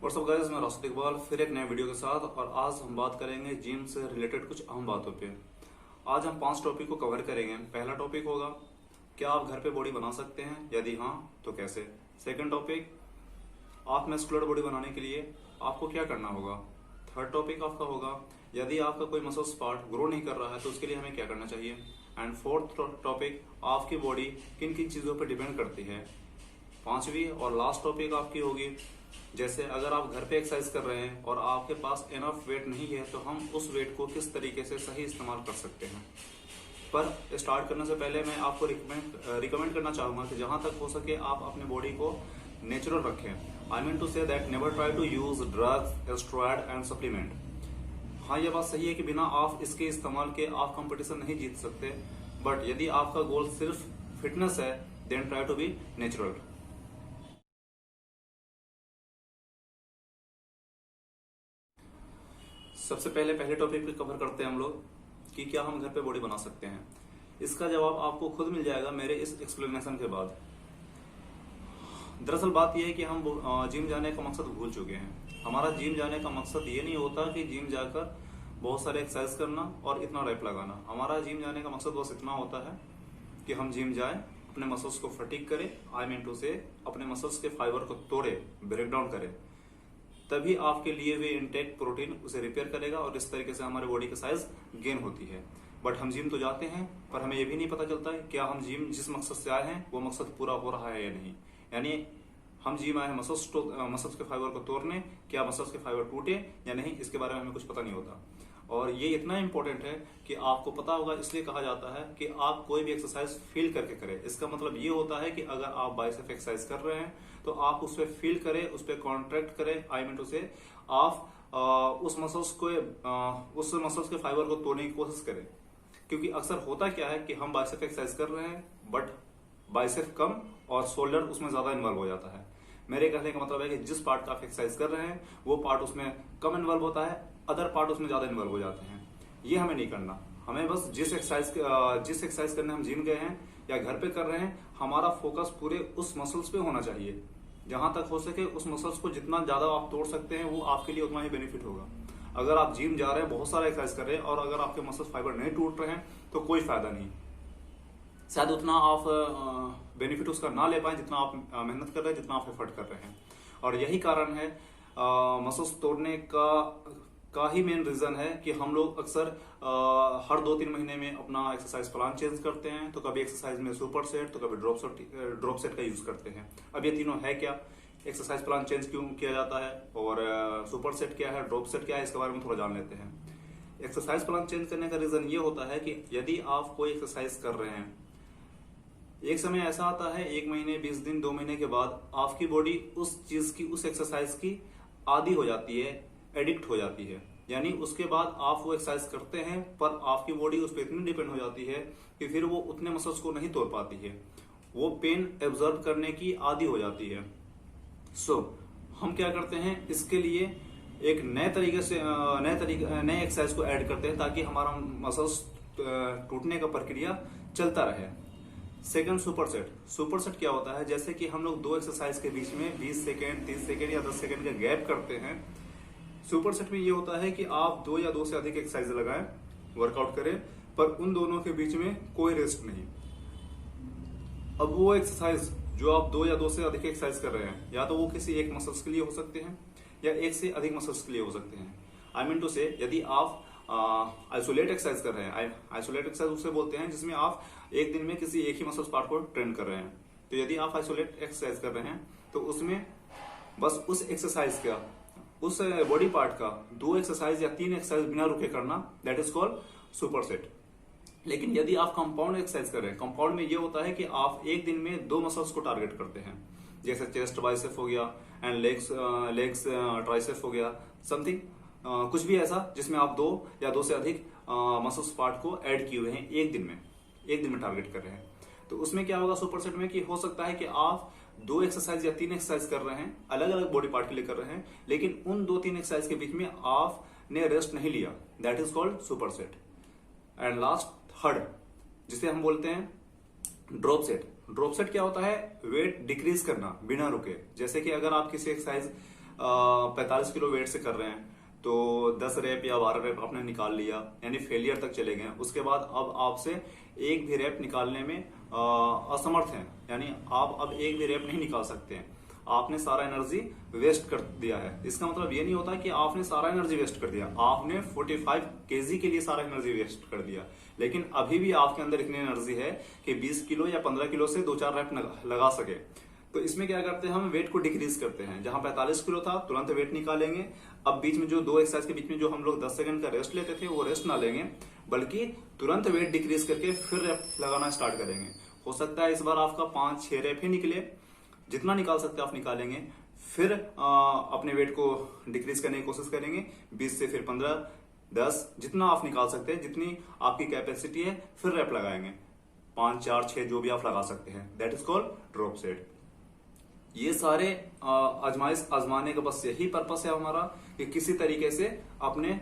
WhatsApp guys, मैं राशिद इकबाल फिर एक नए वीडियो के साथ। और आज हम बात करेंगे जिम से रिलेटेड कुछ अहम बातों पे। आज हम 5 टॉपिक को कवर करेंगे। पहला टॉपिक होगा, क्या आप घर पे बॉडी बना सकते हैं, यदि हाँ तो कैसे। सेकंड टॉपिक, आप मस्कुलर बॉडी बनाने के लिए आपको क्या करना होगा। थर्ड टॉपिक आपका होगा, यदि आपका कोई मसल्स पार्ट ग्रो नहीं कर रहा है तो उसके लिए हमें क्या करना चाहिए। एंड फोर्थ टॉपिक, आपकी बॉडी किन किन चीज़ों पर डिपेंड करती है। पांचवी और लास्ट टॉपिक आपकी होगी, जैसे अगर आप घर पे एक्सरसाइज कर रहे हैं और आपके पास इनफ वेट नहीं है तो हम उस वेट को किस तरीके से सही इस्तेमाल कर सकते हैं। पर स्टार्ट करने से पहले मैं आपको रिकमेंड करना चाहूंगा कि जहां तक हो सके आप अपने बॉडी को नेचुरल रखें। I mean to say that never try to use drugs, steroid and supplement. हाँ, ये बात सही है कि बिना आप इसके इस्तेमाल के आप कंपटीशन नहीं जीत सकते, बट यदि आपका गोल सिर्फ फिटनेस है then try to be natural. सबसे पहले टॉपिक पे कवर करते हैं हम लोग कि क्या हम घर पे बॉडी बना सकते हैं। इसका जवाब आपको खुद मिल जाएगा मेरे इस एक्सप्लेनेशन के बाद। दरअसल बात यह है कि हम जिम जाने का मकसद भूल चुके हैं। हमारा जिम जाने का मकसद ये नहीं होता कि जिम जाकर बहुत सारे एक्सरसाइज करना और इतना रैप लगाना। हमारा जिम जाने का मकसद बस इतना होता है कि हम जिम जाए, अपने मसल्स को फटीक करें, आई मीन टू से अपने मसल्स के फाइबर को तोड़े, ब्रेक डाउन करें। तभी आपके लिए वे इनटेक प्रोटीन उसे रिपेयर करेगा और इस तरीके से हमारे बॉडी की साइज गेन होती है। बट हम जिम तो जाते हैं पर हमें यह भी नहीं पता चलता है क्या हम जिम जिस मकसद से आए हैं वो मकसद पूरा हो रहा है या नहीं। यानी हम जिम आए हैं मसल्स के फाइबर को तोड़ने, क्या मसल्स के फाइबर टूटे या नहीं, इसके बारे में हमें कुछ पता नहीं होता। और ये इतना इंपॉर्टेंट है कि आपको पता होगा, इसलिए कहा जाता है कि आप कोई भी एक्सरसाइज फील करके करें। इसका मतलब ये होता है कि अगर आप बाइसेप एक्सरसाइज कर रहे हैं तो आप उस पर फील करें, उस पर कॉन्ट्रैक्ट करें, आई मीन टू से आप उस मसल्स के फाइबर को तोड़ने की कोशिश करें। क्योंकि अक्सर होता क्या है कि हम बाइसेप एक्सरसाइज कर रहे हैं बट बाइसेप कम और शोल्डर उसमें ज्यादा इन्वॉल्व हो जाता है। मेरे कहने का मतलब है कि जिस पार्ट का आप एक्सरसाइज कर रहे हैं वो पार्ट उसमें कम इन्वॉल्व होता है, अदर पार्ट उसमें ज्यादा इन्वॉल्व हो जाते हैं। ये हमें नहीं करना। हमें बस जिस एक्सरसाइज करने हम जिम गए हैं या घर पे कर रहे हैं, हमारा फोकस पूरे उस मसल्स पे होना चाहिए। जहां तक हो सके उस मसल्स को जितना ज्यादा आप तोड़ सकते हैं वो आपके लिए उतना ही बेनिफिट होगा। अगर आप जिम जा रहे हैं, बहुत सारा एक्सरसाइज कर रहे हैं और अगर आपके मसल्स फाइबर नहीं टूट रहे हैं तो कोई फायदा नहीं। शायद उतना आप बेनिफिट उसका ना ले पाए जितना आप मेहनत कर रहे हैं, जितना आप एफर्ट कर रहे हैं। और यही कारण है मसल्स तोड़ने का ही मेन रीजन है कि हम लोग अक्सर हर 2-3 महीने में अपना एक्सरसाइज प्लान चेंज करते हैं। तो कभी एक्सरसाइज में सुपर सेट तो कभी ड्रॉप सेट का यूज करते हैं। अब ये तीनों है क्या, एक्सरसाइज प्लान चेंज क्यों किया जाता है और सुपर सेट क्या है, ड्रॉप सेट क्या है, इसके बारे में थोड़ा जान लेते हैं। एक्सरसाइज प्लान चेंज करने का रीजन ये होता है कि यदि आप कोई एक्सरसाइज कर रहे हैं, एक समय ऐसा आता है 1 महीने, 20 दिन, 2 महीने के बाद आपकी बॉडी उस चीज की, उस एक्सरसाइज की आदी हो जाती है, एडिक्ट हो जाती है। यानी उसके बाद आप वो एक्सरसाइज करते हैं पर आपकी बॉडी उस पर इतनी डिपेंड हो जाती है कि फिर वो उतने मसल्स को नहीं तोड़ पाती है, वो पेन एब्जॉर्ब करने की आदी हो जाती है। हम क्या करते हैं, इसके लिए एक नए एक्सरसाइज को ऐड करते हैं ताकि हमारा मसल्स टूटने का प्रक्रिया चलता रहे। सेकंड, सुपर सेट क्या होता है, जैसे कि हम लोग 2 एक्सरसाइज के बीच में 20 सेकेंड, 30 सेकेंड या 10 सेकेंड का गैप करते हैं। सुपर सेट में ये होता है कि आप 2 या 2 से अधिक एक्सरसाइज लगाएं, वर्कआउट करें, पर उन दोनों के बीच में कोई रेस्ट नहीं। अब वो एक्सरसाइज जो आप 2 या 2 से अधिक एक्सरसाइज कर रहे हैं, या तो वो किसी एक मसल्स के लिए हो सकते हैं या एक से अधिक मसल्स के लिए हो सकते हैं। आई मीन टू से यदि आप आइसोलेट एक्सरसाइज कर रहे हैं, आइसोलेट एक्सरसाइज उसे बोलते हैं जिसमें आप एक दिन में किसी एक ही मसल्स पार्ट को ट्रेन कर रहे हैं। तो यदि आप आइसोलेट एक्सरसाइज कर रहे हैं तो उसमें बस उस एक्सरसाइज का, उस बॉडी पार्ट का 2 एक्सरसाइज या 3 एक्सरसाइज बिना रुके करना, that is called super set. लेकिन यदि आप कंपाउंड एक्सरसाइज कर रहे हैं, कंपाउंड में ये होता है कि आप एक दिन में 2 मसल्स को टारगेट करते हैं, जैसे चेस्ट बाइसेप हो गया एंड लेग्स ट्राइसेप हो गया, समथिंग कुछ भी ऐसा जिसमें आप 2 या 2 से अधिक मसल्स पार्ट को ऐड किए हुए हैं एक दिन में टारगेट कर रहे हैं। तो उसमें क्या होगा सुपर सेट में कि हो सकता है कि आप 2 एक्सरसाइज या 3 एक्सरसाइज कर रहे हैं, अलग अलग बॉडी पार्ट के लिए कर रहे हैं, लेकिन उन 2-3 एक्सरसाइज के बीच में आपने रेस्ट नहीं लिया, that is called super set. And last, third, जिसे हम बोलते हैं ड्रॉप सेट। ड्रॉप सेट क्या होता है, वेट डिक्रीज करना बिना रुके। जैसे कि अगर आप किसी एक्सरसाइज 45 किलो वेट से कर रहे हैं, तो 10 रैप या 12 रैप आपने निकाल लिया, यानी फेलियर तक चले गए। उसके बाद अब आपसे एक भी रैप निकालने में असमर्थ हैं, यानी आप अब एक भी रैप नहीं निकाल सकते हैं। आपने सारा एनर्जी वेस्ट कर दिया है। इसका मतलब ये नहीं होता कि आपने सारा एनर्जी वेस्ट कर दिया, आपने 45 केजी के लिए सारा एनर्जी वेस्ट कर दिया, लेकिन अभी भी आपके अंदर इतनी एनर्जी है कि 20 किलो या 15 किलो से 2-4 रैप लगा सके। तो इसमें क्या करते हैं, हम वेट को डिक्रीज करते हैं। जहां 45 किलो था तुरंत वेट निकालेंगे। अब बीच में जो 2 एक्सरसाइज के बीच में जो हम लोग 10 सेकंड का रेस्ट लेते थे, वो रेस्ट ना लेंगे, बल्कि तुरंत वेट डिक्रीज करके फिर रैप लगाना स्टार्ट करेंगे। हो सकता है इस बार आपका 5-6 रैप ही निकले, जितना निकाल सकते हैं आप निकालेंगे। फिर अपने वेट को डिक्रीज करने की कोशिश करेंगे, 20 से फिर 15, 10, जितना आप निकाल सकते हैं, जितनी आपकी कैपेसिटी है, फिर रैप लगाएंगे। 5, 4, 6 जो भी आप लगा सकते हैं, that is called drop set. ये सारे आजमाइश आजमाने का बस यही पर्पस है हमारा कि किसी तरीके से अपने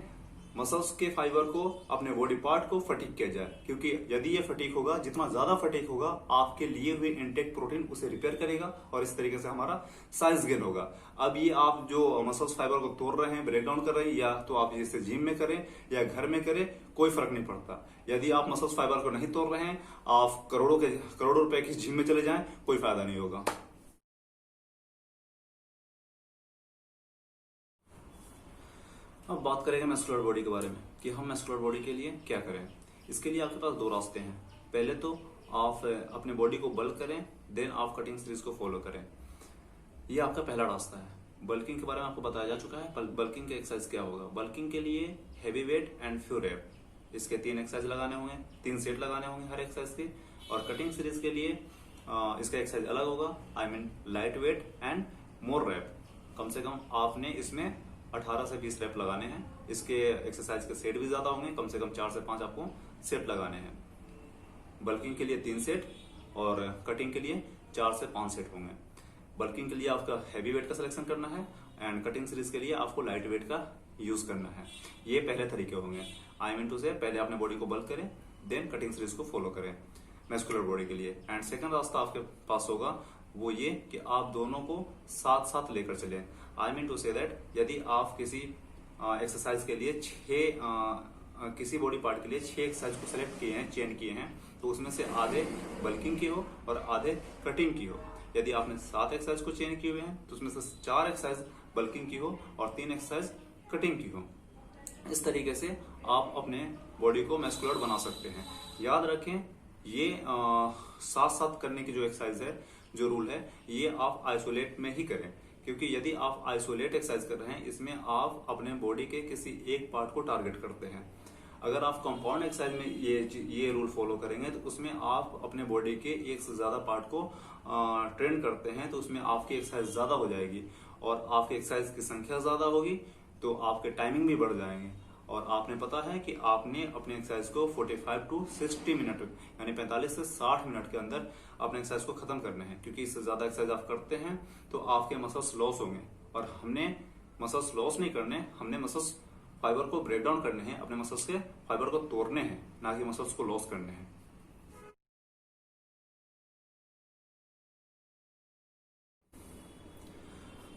मसल्स के फाइबर को, अपने बॉडी पार्ट को फटीक किया जाए। क्योंकि यदि ये फटीक होगा, जितना ज्यादा फटीक होगा, आपके लिए हुए इनटेक प्रोटीन उसे रिपेयर करेगा और इस तरीके से हमारा साइज गेन होगा। अब ये आप जो मसल्स फाइबर को तोड़ रहे हैं, ब्रेक डाउन कर रहे हैं, या तो आप इसे जिम में करें या घर में करें, कोई फर्क नहीं पड़ता। यदि आप मसल्स फाइबर को नहीं तोड़ रहे हैं, आप करोड़ों रुपए की जिम में चले जाएं, कोई फायदा नहीं होगा। अब बात करेंगे मस्कुलर बॉडी के बारे में कि हम मस्कुलर बॉडी के लिए क्या करें। इसके लिए आपके पास 2 रास्ते हैं। पहले तो आप अपने बॉडी को बल्क करें, देन आप कटिंग सीरीज को फॉलो करें। ये आपका पहला रास्ता है। बल्किंग के बारे में आपको बताया जा चुका है। बल्किंग के एक्सरसाइज क्या होगा। बल्किंग के लिए heavy weight and few rep, इसके 3 एक्सरसाइज लगाने होंगे, 3 सेट लगाने होंगे हर एक्सरसाइज के। और कटिंग सीरीज के लिए इसका एक्सरसाइज अलग होगा, I mean light weight and more rep. कम से कम आपने इसमें 18 से 20 रैप लगाने हैं। इसके एक्सरसाइज के सेट भी ज्यादा होंगे, कम से कम 4 से 5 आपको सेट लगाने हैं। बल्किंग के लिए 3 सेट और कटिंग के लिए 4 से 5 सेट होंगे। बल्किंग के लिए आपका हैवी वेट का सिलेक्शन करना है एंड कटिंग सीरीज के लिए आपको लाइट वेट का यूज करना है। ये पहले तरीके होंगे। आई मीन टू से पहले अपने बॉडी को बल्क करें, देन कटिंग सीरीज को फॉलो करें मस्कुलर बॉडी के लिए। एंड सेकंड रास्ता आपके पास होगा वो ये कि आप दोनों को साथ साथ लेकर चलें। I mean to say that यदि आप किसी एक्सरसाइज के लिए किसी बॉडी पार्ट के लिए 6 एक्सरसाइज को सिलेक्ट किए हैं, चेन किए हैं, तो उसमें से आधे बल्किंग की हो और आधे कटिंग की हो। यदि आपने 7 एक्सरसाइज को चेन किए हुए हैं तो उसमें से 4 एक्सरसाइज बल्किंग की हो और 3 एक्सरसाइज कटिंग की हो। इस तरीके से आप अपने बॉडी को मस्कुलर बना सकते हैं। याद रखें, ये साथ साथ करने की जो एक्सरसाइज है, जो रूल है, ये आप आइसोलेट में ही करें। क्योंकि यदि आप आइसोलेट एक्सरसाइज कर रहे हैं, इसमें आप अपने बॉडी के किसी एक पार्ट को टारगेट करते हैं। अगर आप कंपाउंड एक्सरसाइज में ये रूल फॉलो करेंगे तो उसमें आप अपने बॉडी के एक से ज्यादा पार्ट को ट्रेन करते हैं, तो उसमें आपकी एक्सरसाइज ज्यादा हो जाएगी और आपकी एक्सरसाइज की संख्या ज्यादा होगी तो आपके टाइमिंग भी बढ़ जाएंगे। और आपने पता है कि आपने अपने एक्सरसाइज को 45 टू 60 मिनट यानी 45 से 60 मिनट के अंदर अपने एक्सरसाइज को खत्म करने हैं। क्योंकि इससे ज्यादा एक्सरसाइज आप करते हैं तो आपके मसल्स लॉस होंगे, और हमने मसल्स लॉस नहीं करने, हमने मसल्स फाइबर को ब्रेक डाउन करने हैं, अपने मसल्स के फाइबर को तोड़ने हैं, ना कि मसल्स को लॉस करने हैं।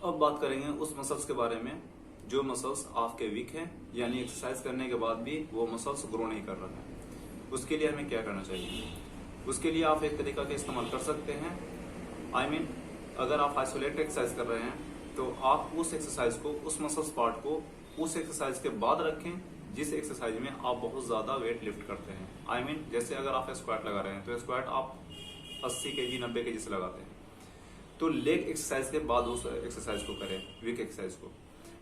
अब बात करेंगे उस मसल्स के बारे में जो मसल्स आपके वीक हैं, यानी एक्सरसाइज करने के बाद भी वो मसल्स ग्रो नहीं कर रहे हैं। उसके लिए हमें क्या करना चाहिए। उसके लिए आप एक तरीका का इस्तेमाल कर सकते हैं। आई मीन अगर आप आइसोलेट एक्सरसाइज कर रहे हैं तो आप उस एक्सरसाइज को, उस मसल्स पार्ट को उस एक्सरसाइज के बाद रखें जिस एक्सरसाइज में आप बहुत ज्यादा वेट लिफ्ट करते हैं। आई मीन जैसे अगर आप स्क्वाट लगा रहे हैं तो स्क्वाट आप 80 केजी 90 केजी से लगाते हैं, तो लेग एक्सरसाइज के बाद उस एक्सरसाइज को करें, वीक एक्सरसाइज को।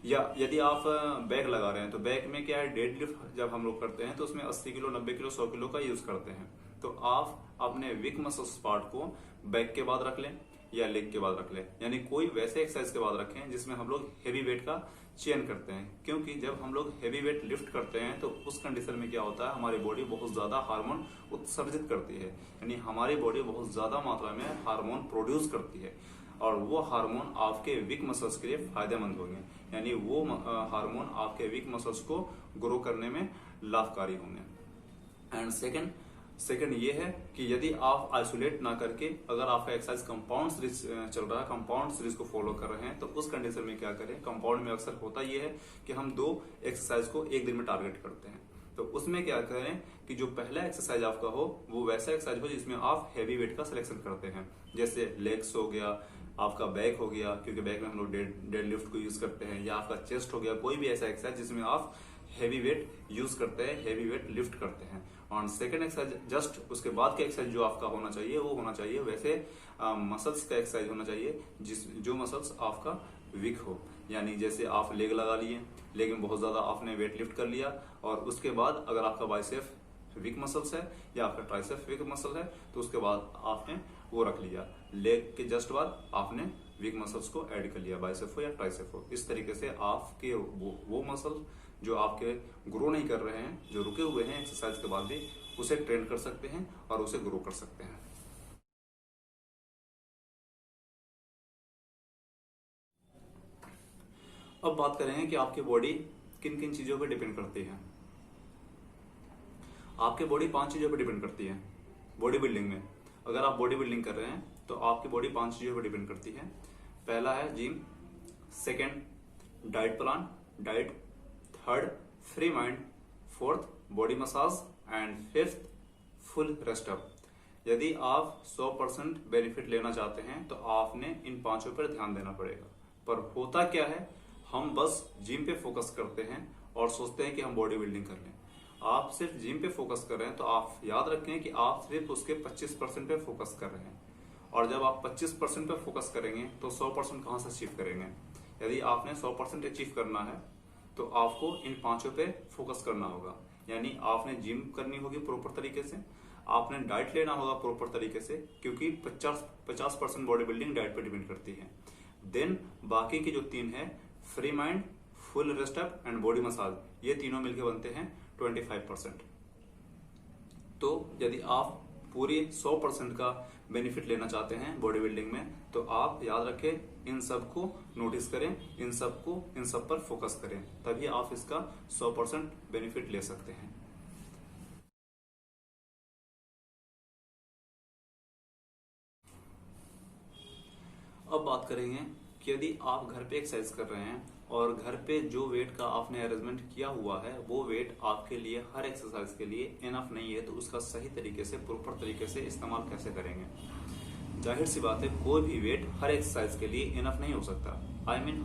या यदि आप बैक लगा रहे हैं तो बैक में क्या है, डेड लिफ्ट जब हम लोग करते हैं तो उसमें 80 किलो 90 किलो 100 किलो का यूज करते हैं। तो आप अपने वीक मसल्स पार्ट को बैक के बाद रख लें या लेग के बाद रख लें, यानी कोई वैसे एक्सरसाइज के बाद रखें जिसमें हम लोग हेवी वेट का चयन करते हैं। क्योंकि जब हम लोग हेवी वेट लिफ्ट करते हैं तो उस कंडीशन में क्या होता है, हमारी बॉडी बहुत ज्यादा हार्मोन उत्सर्जित करती है, यानी हमारी बॉडी बहुत ज्यादा मात्रा में हार्मोन प्रोड्यूस करती है, और वो हार्मोन आपके वीक मसल्स के लिए फायदेमंद होंगे, यानी वो हार्मोन आपके वीक मसल्स को ग्रो करने में लाभकारी होंगे। एंड सेकंड, सेकंड ये है कि यदि आप आइसोलेट ना करके अगर आपका एक्सरसाइज कंपाउंड सीरीज चल रहा है, कंपाउंड सीरीज को फॉलो कर रहे हैं, तो उस कंडीशन में क्या करें। कंपाउंड में अक्सर होता ये है कि हम 2 एक्सरसाइज को एक दिन में टारगेट करते हैं। तो उसमें क्या करें कि जो पहला एक्सरसाइज आपका हो वो वैसा एक्सरसाइज हो जिसमें आप हैवी वेट का सिलेक्शन करते हैं। जैसे लेग्स हो गया, आपका बैक हो गया, क्योंकि बैक में हम लोग डेड लिफ्ट को यूज करते हैं, या आपका चेस्ट हो गया, कोई भी ऐसा एक्सरसाइज जिसमें आप हैवी वेट यूज करते हैं, हैवी वेट लिफ्ट करते हैं। और सेकंड एक्सरसाइज जस्ट उसके बाद का एक्सरसाइज जो आपका होना चाहिए वो होना चाहिए वैसे मसल्स का एक्सरसाइज होना चाहिए जो मसल्स आपका वीक हो। यानी जैसे आप लेग लगा लिए, लेग में बहुत ज्यादा आपने वेट लिफ्ट कर लिया, और उसके बाद अगर आपका बाइसेप वीक मसल्स है या आपका ट्राइसेप वीक मसल है तो उसके बाद आपने वो रख लिया, लेग के जस्ट बाद आपने वीक मसल्स को ऐड कर लिया, बाइसेप हो या ट्राइसेप हो। इस तरीके से आपके वो मसल जो आपके ग्रो नहीं कर रहे हैं, जो रुके हुए हैं एक्सरसाइज के बाद भी, उसे ट्रेन कर सकते हैं और उसे ग्रो कर सकते हैं। अब बात करेंगे कि आपकी बॉडी किन किन चीजों पर डिपेंड करती है। आपकी बॉडी 5 चीजों पर डिपेंड करती है बॉडी बिल्डिंग में। अगर आप बॉडी बिल्डिंग कर रहे हैं तो आपकी बॉडी 5 चीजों पर डिपेंड करती है। पहला है gym, second diet plan, diet, third free mind, fourth body massage and fifth full rest up. यदि आप 100% बेनिफिट लेना चाहते हैं तो आपने इन 5 पर ध्यान देना पड़ेगा। पर होता क्या है, हम बस जिम पे फोकस करते हैं और सोचते हैं कि हम बॉडी बिल्डिंग कर लें। आप सिर्फ जिम पे फोकस कर रहे हैं तो आप याद रखें कि आप सिर्फ उसके 25% पे फोकस कर रहे हैं, और जब आप 25% पे फोकस करेंगे तो 100% कहां से अचीव करेंगे। यदि आपने 100% अचीव करना है तो आपको इन 5 पे फोकस करना होगा। यानी आपने जिम करनी होगी प्रॉपर तरीके से, आपने डाइट लेना होगा प्रॉपर तरीके से, क्योंकि 50% बॉडी बिल्डिंग डाइट पे डिपेंड करती है। देन बाकी की जो 3 है, free mind, full rest up and body massage, ये तीनों मिलकर बनते हैं 25%। तो यदि आप पूरी 100% का बेनिफिट लेना चाहते हैं बॉडी बिल्डिंग में तो आप याद रखें, इन सब को नोटिस करें, इन सब पर फोकस करें, तभी आप इसका 100% बेनिफिट ले सकते हैं। अब बात करेंगे कि यदि आप घर पे एक्सरसाइज कर रहे हैं और घर पे जो वेट का आपने अरेंजमेंट किया हुआ है वो वेट आपके लिए हर एक्सरसाइज के लिए इनफ नहीं है, तो उसका सही तरीके से प्रॉपर तरीके से इस्तेमाल कैसे करेंगे। जाहिर सी बात है, कोई भी वेट हर एक्सरसाइज के लिए इनफ नहीं हो सकता।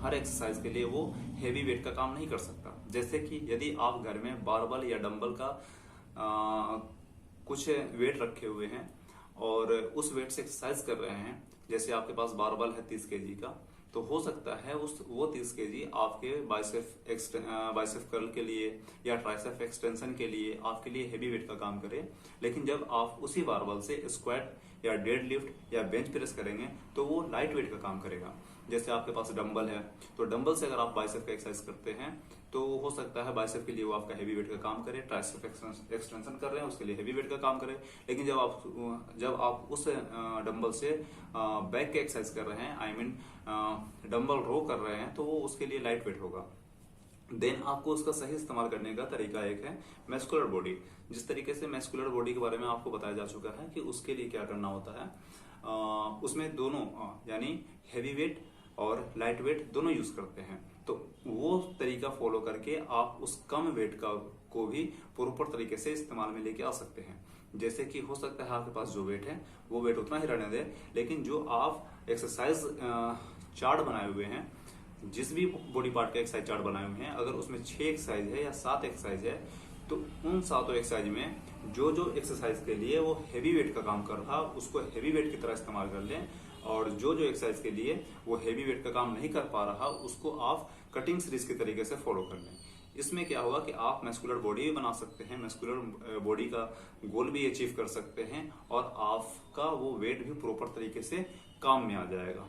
हर एक्सरसाइज के लिए वो हेवी वेट का काम नहीं कर सकता। जैसे कि यदि आप घर में बारबल या डंबल का कुछ वेट रखे हुए हैं और उस वेट से एक्सरसाइज कर रहे हैं, जैसे आपके पास बारबल है 30 केजी का, तो हो सकता है वो 30 केजी आपके बाइसेप कर्ल के लिए या ट्राइसेप एक्सटेंशन के लिए आपके लिए हेवी वेट का काम करे। लेकिन जब आप उसी बारबल से स्क्वाट या डेड लिफ्ट या बेंच प्रेस करेंगे तो वो लाइट वेट का काम करेगा। जैसे आपके पास डंबल है तो डंबल से अगर आप बाइसेप का एक्सरसाइज करते हैं तो हो सकता है बाइसेप के लिए वो आपका हेवी वेट का काम करे, ट्राइसेप एक्सटेंशन कर रहे हैं उसके लिए हेवी वेट का काम करे। लेकिन जब आप उस डंबल से बैक के एक्सरसाइज कर रहे हैं, डंबल रो कर रहे हैं, तो वो उसके लिए लाइट वेट होगा। देन आपको उसका सही इस्तेमाल करने का तरीका एक है मस्कुलर बॉडी। जिस तरीके से मस्कुलर बॉडी के बारे में आपको बताया जा चुका है कि उसके लिए क्या करना होता है, उसमें दोनों यानी हेवी वेट और लाइट वेट दोनों यूज करते हैं। तो वो तरीका फॉलो करके आप उस कम वेट को भी प्रॉपर तरीके से इस्तेमाल में लेके आ सकते हैं। जैसे कि हो सकता है आपके पास जो वेट है वो वेट उतना ही रहने दे, लेकिन जो आप एक्सरसाइज चार्ट बनाए हुए हैं, जिस भी बॉडी पार्ट का एक्सरसाइज चार्ट बनाए हुए हैं, अगर उसमें 6 एक्सरसाइज है या 7 एक्सरसाइज है तो उन 7 एक्सरसाइज में जो एक्सरसाइज के लिए वो हेवी वेट का काम कर रहा उसको हेवी वेट की तरह इस्तेमाल कर लें, और जो एक्सरसाइज के लिए वो हेवी वेट का काम नहीं कर पा रहा उसको आप कटिंग सीरीज के तरीके से फॉलो कर लें। इसमें क्या होगा कि आप मस्कुलर बॉडी भी बना सकते हैं, मस्कुलर बॉडी का गोल भी अचीव कर सकते हैं और आपका वो वेट भी प्रॉपर तरीके से काम में आ जाएगा।